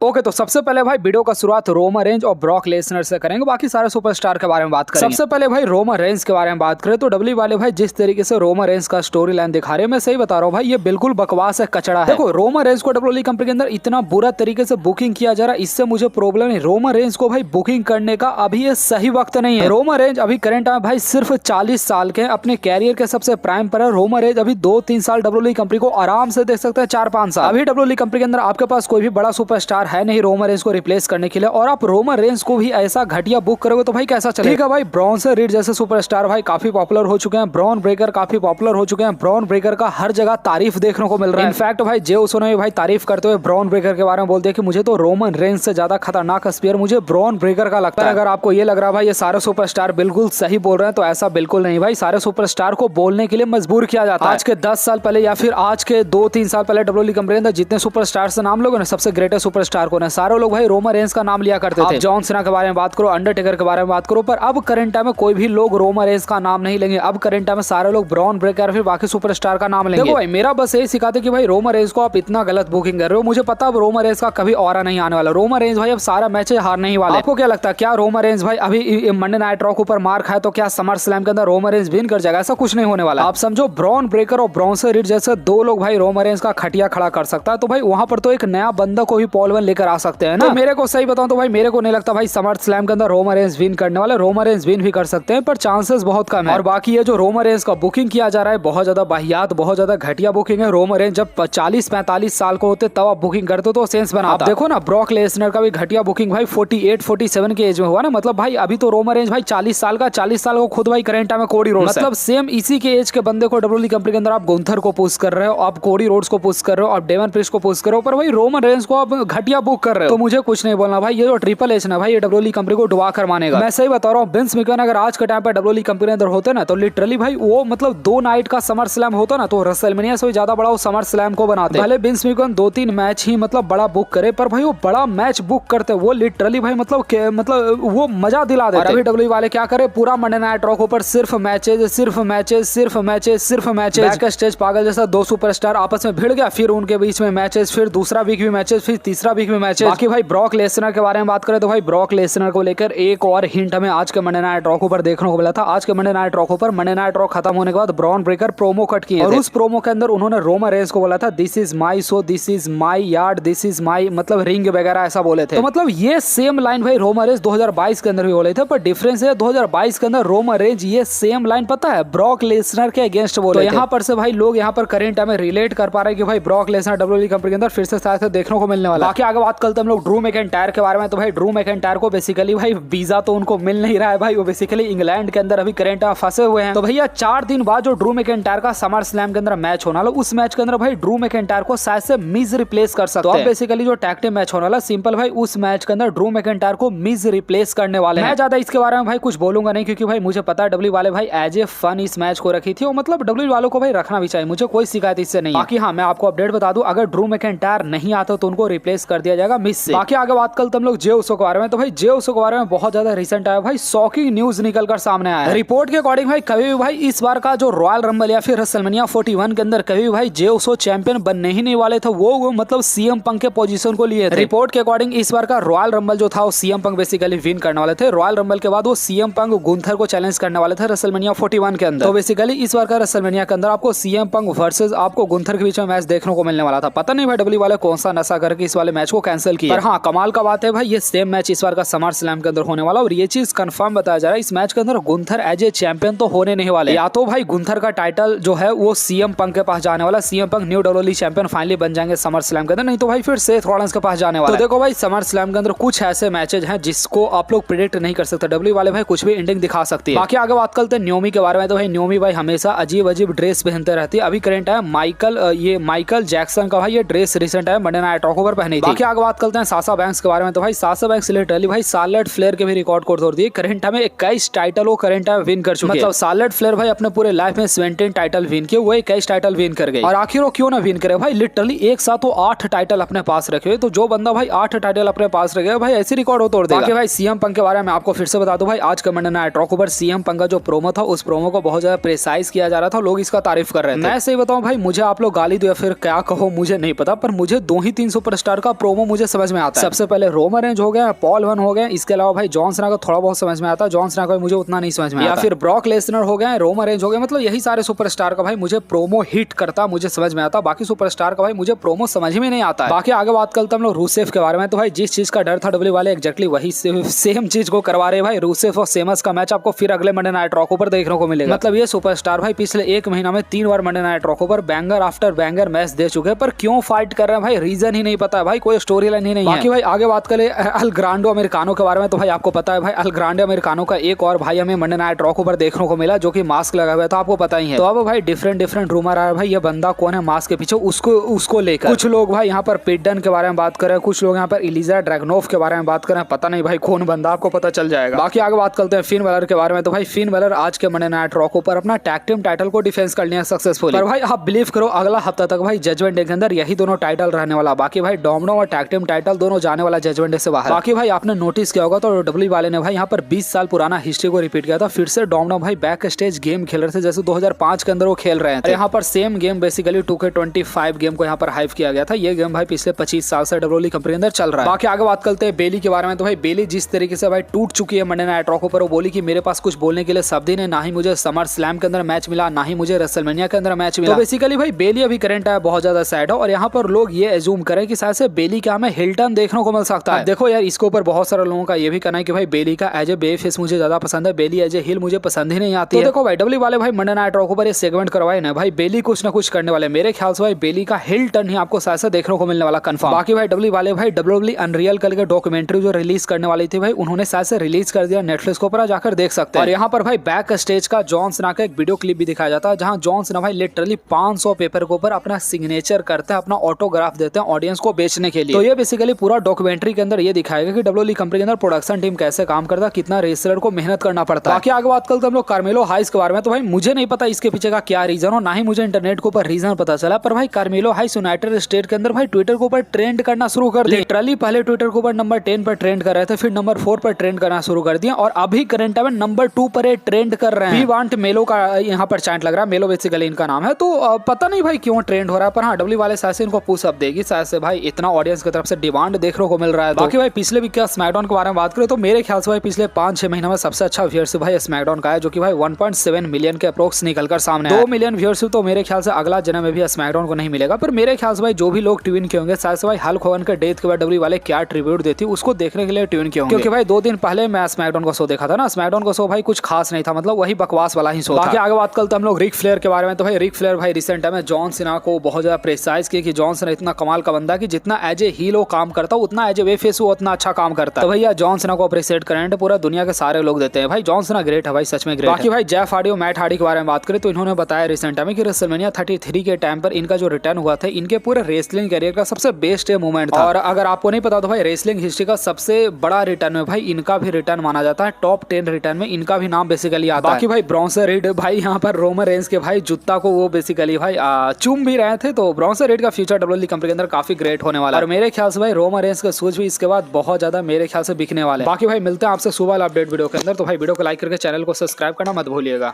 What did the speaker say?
Okay, तो सबसे पहले भाई वीडियो का शुरुआत रोमन रेंज और ब्रॉक लेसनर से करेंगे, बाकी सारे सुपरस्टार के बारे में बात करेंगे। सबसे पहले भाई रोमन रेंज के बारे में बात करें तो डब्ल्यू वाले भाई जिस तरीके से रोमन रेंज का स्टोरी लाइन दिखा रहे हैं, मैं सही बता रहा हूँ भाई, ये बिल्कुल बकवास है, कचड़ा है। देखो रोमन रेंज को डब्ल्यू कंपनी के अंदर इतना बुरा तरीके से बुकिंग किया जा रहा है, इससे मुझे प्रॉब्लम नहीं। रोमन रेंज को भाई बुकिंग करने का अभी ये सही वक्त नहीं है। रोमन रेंज अभी करंट में भाई सिर्फ 40 साल के, अपने कैरियर के सबसे प्राइम पर है। रोमन रेंज अभी 2-3 साल डब्ल्यू कंपनी को आराम से देख सकते हैं, 4-5 साल। अभी डब्ल्यू कंपनी के अंदर आपके पास कोई भी बड़ा सुपरस्टार है नहीं रोमन रेंज को रिप्लेस करने के लिए, और आप रोमन रेंज को भी ऐसा घटिया बुक करोगे तो भाई कैसा चलेगा। ठीक है भाई, ब्रॉन रीड जैसे सुपरस्टार भाई काफी पॉपुलर हो चुके हैं, ब्रॉन ब्रेकर काफी पॉपुलर हो चुके हैं, ब्रॉन ब्रेकर का हर जगह तारीफ देखने को मिल रहा है। इनफैक्ट भाई जे उसो ने भाई तारीफ करते हुए ब्रॉन ब्रेकर के बारे में बोलते हैं कि मुझे तो रोमन रेंज से ज्यादा खतरनाक स्पीयर मुझे ब्रॉन ब्रेकर का लगता है। अगर आपको ये लग रहा है भाई ये सारे सुपरस्टार बिल्कुल सही बोल रहे हैं, तो ऐसा बिल्कुल नहीं भाई। सारे सुपरस्टार को बोलने के लिए मजबूर किया जाता है। आज के 10 साल पहले या फिर आज के 2-3 साल पहले डब्ल्यू कंपनी के अंदर जितने सुपरस्टार से नाम लोगों ने, सबसे ग्रेटेस्ट सुपरस्टार को, सारे लोग भाई रोमन रेंज का नाम लिया करते थे। जॉन सीना के बारे में बात करो, अंडरटेकर के बारे में बात करो, पर अब करंट टाइम में कोई भी लोग रोमन रेंज का नाम नहीं लेंगे। अब करंट टाइम में सारे लोग ब्रॉन ब्रेकर फिर बाकी सुपरस्टार का नाम लेंगे। देखो भाई मेरा बस यही सिखाते कि भाई रोमन रेंज को आप इतना गलत बुकिंग कर रहे हो, मुझे पता अब रोमन रेंज का कभी और नहीं आने वाला। रोमन रेंज भाई अब सारा मैच हारने ही वाला। आपको क्या लगता है, क्या रोमन रेंज भाई अभी मंडे नाइट रॉ के ऊपर मार खाए तो क्या समर स्लैम के अंदर रोमन रेंज विन कर जाएगा? ऐसा कुछ नहीं होने वाला। आप समझो ब्रॉन ब्रेकर और ब्रॉन्सन रीड जैसे दो लोग भाई रोमन रेंज का खटिया खड़ा कर सकता है, तो भाई वहां पर तो एक नया बंदा को भी पॉल वन लेकर आ सकते हैं ना। तो मेरे को सही बताऊं तो भाई मेरे को नहीं लगता भाई समर स्लैम के अंदर रोमन रेंज विन करने वाले। रोमन रेंज विन भी कर सकते हैं पर चांसेस बहुत कम है। और बाकी ये जो रोमन रेंज का बुकिंग किया जा रहा है बहुत ज्यादा वाहियात, बहुत ज्यादा घटिया बुकिंग है। रोमन रेंज जब 40-45 साल को होते तब आप बुकिंग करते तो सेंस बनाता। आप देखो ना ब्रॉक लेसनर का भी घटिया बुकिंग भाई 48-47 के एज में हुआ ना, मतलब भाई अभी तो रोमन रेंज भाई 40 साल का, 40 साल को खुद भाई करंट में कोडी रोड्स, मतलब सेम इसी के एज के बंदे को डब्ल्यूडब्ल्यूई कंपनी के अंदर आप गुंथर को पुश कर रहे हो, आप कोडी रोड्स को पुश कर रहे हो, आप डेवन प्रिस्ट को पुश कर रहे हो, पर भाई रोमन रेंज को आप घटिया बुक कर रहे हो। तो मुझे कुछ नहीं बोलना भाई, ये जो ट्रिपल एच ना भाई ये डब्ल्यूडब्ल्यूई कंपनी को डुबा कर मानेगा। मैं सही बता रहा हूँ, विंस मैकमैन अगर आज के टाइम पे डब्ल्यूडब्ल्यूई कंपनी के अंदर होते ना तो लिटरली भाई वो मतलब 2 नाइट का समर स्लैम होता ना तो रेसलमेनिया से ज्यादा बड़ा वो समर स्लैम को बनाते। भले विंस मैकमैन 2-3 मैच ही मतलब बड़ा बुक करे, पर भाई वो बड़ा मैच बुक करते वो लिटरली भाई मतलब वो मजा दिला देते। अभी डब्ल्यूडब्ल्यूई वाले क्या करे, पूरा मंडे नाइट रॉ के ऊपर सिर्फ मैचेस, सिर्फ मैचेस, सिर्फ मैचेस, सिर्फ मैचेस। बैक स्टेज पागल जैसा 2 सुपरस्टार आपस में भिड़ गया, फिर उनके बीच में मैचेस, फिर दूसरा वीक भी मैचेस, फिर तीसरा वीक में मैचेस। बाकी भाई ब्रॉक लेसनर के बारे में बात करें तो भाई ब्रॉक लेसनर को लेकर एक और हिंट हमें आज के मंडे नाइट रॉ पर देखने को मिला था। आज के मंडे नाइट रॉ पर मंडे नाइट रॉ खत्म होने के बाद ब्रॉन ब्रेकर प्रोमो कट किए और उस प्रोमो के अंदर उन्होंने रोमन रेंज को बोला था this is my show, this is my yard, this is my मतलब रिंग वगैरह ऐसा बोले थे। तो मतलब ये सेम लाइन भाई रोमन रेंज 2022 के अंदर भी बोले थे, पर डिफरेंस है 2022 के अंदर रोमन रेंज ये सेम लाइन पता है ब्रॉक लेसनर के अगेंस्ट बोले। तो यहाँ पर से भाई लोग यहाँ पर करंट में रिलेट कर पा रहे हैं कि भाई ब्रॉक लेसनर डब्ल्यूडब्ल्यूई कंपनी के अंदर फिर से शायद देखने को मिलने वाला। बाकी आगे बात करते हम लोग ड्रू मैकिंटायर के बारे में। तो भाई ड्रू मैकिंटायर को बेसिकली भाई वीजा तो उनको मिल नहीं रहा है भाई, वो बेसिकली इंग्लैंड के अंदर अभी करंट में फंसे हुए हैं। तो भैया 4 दिन बाद जो ड्रू मैकिंटायर का समर स्लैम के अंदर मैच होने वाला, उस मैच के अंदर भाई ड्रू मैकिंटायर को शायद से मिज रिप्लेस कर सकते हैं। तो बेसिकली जो टैग टीम मैच होने वाला सिंपल भाई उस मैच के अंदर ड्रू मैकिंटायर को मिज रिप्लेस करने वाले हैं। मैं ज्यादा इसके बारे में भाई कुछ बोलूंगा नहीं, क्योंकि भाई मुझे पता है डब्ल्यू वाले भाई एज ए फन इस मैच को रखी थी, और मतलब डब्ल्यू वालों को भाई रखना भी चाहिए, मुझे कोई शिकायत इससे नहीं। बाकी हाँ मैं आपको अपडेट बता दूं, अगर ड्रू मैकिंटायर नहीं आता तो उनको रिप्लेस कर दिया जाएगा मिस से। बाकी आगे बात करते हम लोग जे उसो के बारे में। तो भाई जे उसो के बारे में बहुत ज्यादा रिसेंट आया भाई, शॉकिंग न्यूज निकल कर सामने आया। रिपोर्ट के अकॉर्डिंग भाई कभी भी भाई इस बार का जो रॉयल रंबल या फिर रेसलमेनिया 41 के अंदर कभी भी भाई जे उसो चैंपियन बनने ही नहीं वाले थे, वो मतलब सीएम पंक के पोजीशन को लिए थे। रिपोर्ट के अकॉर्डिंग इस बार का रॉयल रंबल जो था वो सीएम पंक बेसिकली विन करने वाले थे। रॉयल रंबल के बाद वो सीएम पंक गुंथर को चैलेंज करने वाले थे रेसलमेनिया 41 के अंदर। तो बेसिकली इस बार का रेसलमेनिया के अंदर आपको सीएम पंक वर्सेस आपको गुंथर के बीच में मैच देखने को मिलने वाला था। पता नहीं भाई डब्ल्यू वाले कौन सा नशा करके इस वाले मैच को कैंसिल किया। पर हाँ कमाल का बात है भाई ये सेम मैच इस बार का समर स्लैम के अंदर होने वाला, और ये चीज कंफर्म बताया जा रहा है इस मैच के अंदर गुंथर एज ए चैंपियन तो होने नहीं वाले। या तो भाई गुंथर का टाइटल जो है वो सीएम पंक के पास जाने वाला, CM Punk new WWE champion finally बन जाएंगे समर स्लैम के अंदर, नहीं तो भाई फिर सेथ रॉलिंस के पास जाने वाला। तो देखो भाई समर स्लैम के अंदर कुछ ऐसे मैचेस हैं जिसको आप लोग प्रिडिक्ट नहीं कर सकते, डब्ल्यू वाले भाई कुछ भी एंडिंग दिखा सकती है। बाकी आगे बात करते हैं न्योमी के बारे में। तो भाई न्योमी भाई हमेशा अजीब अजीब ड्रेस पहनते रहती है। अभी करंट है माइकल जैक्सन का भाई ये ड्रेस रिसेंट है मंडे नाइट रॉ पर पहनी थी। बाकी आगे बात करते हैं साशा बैंक्स के बारे में। तो भाई साशा बैंक्स लिटरली भाई शार्लेट फ्लेयर के भी रिकॉर्ड को तोड़ दिए। करंट में 21 टाइटल वो करंट में विन कर चुके हैं, मतलब शार्लेट फ्लेयर भाई अपने पूरे लाइफ में 17 टाइटल विन किए, वो 21 टाइटल विन कर गए। और आखिर वो क्यों ना विन करे भाई, लिटरली एक साथ वो 8 टाइटल अपने पास रखे हुए। तो जो बंदा भाई 8 टाइटल अपने पास रखे भाई ऐसी रिकॉर्ड हो तोड़ देगा। बाकी भाई सीएम पंक के बारे में आपको फिर से बता दूं भाई, आज के मंडे नाइट रॉ पर सीएम पंक का जो प्रोमो था उस प्रोमो को बहुत ज्यादा प्रेसाइज किया जा रहा था, लोग इसका तारीफ कर रहे थे। मैं सही बताऊं भाई, मुझे आप लोग गाली दो या फिर क्या कहो मुझे नहीं पता, पर मुझे 2 ही 3 सुपरस्टार का प्रोमो मुझे समझ में आता है। सबसे पहले रोमन रेंज हो गया, पॉल वन हो गया, इसके अलावा भाई जॉन सीना का थोड़ा बहुत समझ में आता है, जॉन सीना का मुझे उतना नहीं समझ में आता। या फिर ब्रॉक लेसनर हो गया, रोमन रेंज हो गया, मतलब यही सारे सुपरस्टार का भाई मुझे प्रोमो हिट करता मुझे समझ में आता। बाकी सुपरस्टार का भाई मुझे प्रोमो समझ में नहीं आता है। बाकी आगे बात करते हम लोग रूसेफ के बारे में। तो भाई जिस चीज का डर था डब्ल्यू वाले एग्जैक्टली वही सेम चीज को करवा रहे भाई। रूसेफ और सेमस का मैच आपको फिर अगले मंडे नाइट रॉ पर देखने को मिलेगा। मतलब ये सुपरस्टार भाई पिछले एक महीना में 3 बार मंडे नाइट रॉ पर बैंगर आफ्टर बैंगर मैच दे चुके हैं, पर क्यों फाइट कर रहे हैं भाई रीजन ही नहीं पता है भाई, कोई स्टोरी लाइन ही नहीं है। बाकी भाई आगे बात करें अल ग्रांडो अमेरिकानो के बारे में। तो भाई आपको पता है भाई अल ग्रांडो अमेरिकानो का एक और भाई हमें मंडे नाइट रॉ पर देखने को मिला, जो कि मास्क लगा हुआ था, आपको पता ही है। तो अब भाई डिफरेंट रूमर आ रहा है भाई ये बंदा कौन है मास्क के पीछे, उसको लेकर कुछ लोग भाई यहाँ पर पिडन के बारे में बात कर रहे हैं, कुछ लोग यहाँ पर इलिजा ड्रैगनोफ के बारे में बात कर रहे हैं, पता नहीं भाई कौन बंदा, आपको पता चल जाएगा। बाकी आगे बात करते हैं फिन बैलर के बारे में। तो भाई फिन बैलर आज के मंडे नाइट रॉ पर अपना टैग टीम टाइटल को डिफेंस कर लिया सक्सेसफुल। पर भाई आप बिलीव करो अगला हफ्ता तक भाई जजमेंट डे के अंदर यही दोनों टाइटल रहने वाला। बाकी भाई डोमिनो और टैग टीम टाइटल दोनों जाने वाला जजमेंट डे से बाहर। बाकी भाई आपने नोटिस किया होगा तो डब्ल्यू वाले ने भाई यहाँ पर 20 साल पुराना हिस्ट्री को रिपीट किया था। फिर से डोमिनो भाई बैक स्टेज गेम खेल रहे थे जैसे 2005 के अंदर वो खेल रहे थे। यहाँ पर same game basically 2K25 game को यहाँ पर हाइप किया गया था। ये गेम भाई पिछले 25 साल से डब्ल्यूडब्ल्यूई कंपनी के अंदर चल रहा है। बाकी आगे बात करते हैं बेली के बारे में। तो भाई बेली जिस तरीके से भाई टूट चुकी है मंडे नाइट रॉ पर, वो बोली कि मेरे पास कुछ बोलने के लिए शब्द ही नहीं, ना ही मुझे समर स्लैम के अंदर मैच मिला, ना ही मुझे रेसलमेनिया के अंदर मैच मिला। तो बेसिकली भाई बेली अभी करंट है बहुत ज्यादा सैड है, और यहाँ पर लोग ये एज्यूम करें कि शायद से बेली का हमें हिल्टन देखने को मिल सकता है। देखो यार इसके ऊपर बहुत सारे लोगों का ये भी कहना है कि भाई बेली का एज ए बे फेस मुझे ज्यादा पसंद है, बेली एज ए हिल मुझे पसंद ही नहीं आती है। तो देखो भाई डब्ल्यू वाले भाई मंडे नाइट रॉ पर ये सेगमेंट करवाए ना भाई, बेली कुछ ना कुछ करने वाले। मेरे ख्याल से भाई बेली का हिल टर्न ही आपको शायद से देखने को मिलने वाला कंफर्म। बाकी भाई डब्ल्यू वाले भाई डब्ल्यूडब्ल्यूई अनरियल कल के डॉक्यूमेंट्री जो रिलीज करने वाली थी भाई उन्होंने शायद से रिलीज कर दिया नेटफ्लिक्स के ऊपर, जाकर देख सकते हैं। और यहाँ पर भाई बैक स्टेज का जॉन सीना का एक वीडियो क्लिप भी दिखाया जाता है, जहाँ जॉन सीना भाई लिटरली 500 पेपर के ऊपर अपना सिग्नेचर करते हैं, अपना ऑटोग्राफ देते हैं ऑडियंस को बेचने के लिए। तो ये बेसिकली पूरा डॉक्यूमेंट्री के अंदर ये दिखाएगा कि डब्ल्यूडब्ल्यूई कंपनी के अंदर प्रोडक्शन टीम कैसे काम करता है, कितना रेसलर को मेहनत करना पड़ता है। बाकी आगे बात करते हैं हम लोग कार्मेलो हाइस के बारे में। तो भाई मुझे नहीं पता इसके पीछे का क्या रीजन हो, ना ही मुझे इंटरनेट के ऊपर रीजन पता चला, पर भाई कार्मेलो हाइस यूनाइटेड स्टेट के अंदर भाई ट्विटर के ऊपर ट्रेंड करना शुरू कर दिया। लिटरली पहले ट्विटर के ऊपर नंबर 10 पर ट्रेंड कर रहे थे, फिर नंबर 4 पर ट्रेंड करना शुरू कर दिया, और अभी करंट में नंबर 2 पर ट्रेंड कर रहे हैं। वी वांट मेलो का यहाँ पर चैंट लग रहा है, मेलो बेसिकली इनका नाम है। तो पता नहीं भाई क्यों ट्रेंड हो रहा है, पर हाँ डब्ल्यू वाले शायद से इनको पुश अप देगी, शायद से भाई इतना ऑडियंस की तरफ से डिमांड देखने को मिल रहा है। बाकी भाई पिछले वीक का स्मैकडाउन के बारे में बात करें तो मेरे ख्याल से भाई पिछले 5-6 महीने में सबसे अच्छा व्यूअरशिप भाई स्मैकडाउन का है, जो कि भाई 1.7 मिलियन के अप्रोक्स निकलकर सामने 2 मिलियन व्यूअरशिप तो मेरे ख्याल से अगला जन्म में भी स्मैकडाउन को नहीं मिलेगा। पर मेरे ख्याल से भाई जो भी लोग ट्यून किए होंगे शायद से भाई हल्क होगन के डेथ के बाद डब्ल्यू वाले क्या ट्रिब्यूट देती उसको देखने के लिए ट्यून किए होंगे, क्योंकि भाई 2 दिन पहले मैं स्मैकडाउन का शो देखा था ना, स्मैकडाउन का शो भाई कुछ खास नहीं था, मतलब वही बकवास वाला ही शो था। बाकी आगे बात करते हम लोग रिक फ्लेयर के बारे में। तो भाई रिक फ्लेयर भाई रिसेंट टाइम में जॉन सीना को बहुत ज्यादा प्रेसाइज किया कि जॉन सीना इतना कमाल का बंदा कि जितना एज ए हील काम करता उतना एज ए वे फेस वो उतना अच्छा काम करता है। तो भैया जॉन सीना को अप्रिशिएट करें पूरा दुनिया के सारे लोग देते हैं, भाई जॉन सीना ग्रेट है भाई, सच में ग्रेट। बाकी भाई जेफ हार्डी और मैट हार्डी के बारे में बात करें तो इन्होंने बताया रिसेंट टाइम में कि रेसलमेनिया 33 के टाइम पर इनका जो रिटर्न हुआ था इनके पूरे रेसलिंग करियर का सबसे बेस्ट मूवमेंट था। और अगर आपको नहीं पता तो भाई रेसलिंग हिस्ट्री का सबसे बड़ा रिटर्न में भाई इनका भी रिटर्न माना जाता है, टॉप 10 रिटर्न में इनका भी नाम बेसिकली आता है। बाकी भाई ब्रॉन्सन रीड भाई यहाँ पर रोमन रेंज के भाई जूता को वो बेसिकली भाई चूम भी रहे थे, तो ब्रॉन्सन रीड का फ्यूचर डब्ल्यूडब्ल्यूई कंपनी के अंदर काफी ग्रेट होने वाला है। और मेरे ख्याल से भाई रोमन रेंज के शूज भी इसके बाद बहुत ज्यादा मेरे ख्याल से बिकने वाले हैं। बाकी भाई मिलते हैं आपसे सुबह अपडेट वीडियो के अंदर, तो भाई वीडियो को लाइक करके चैनल को सब्सक्राइब करना मत भूलिएगा।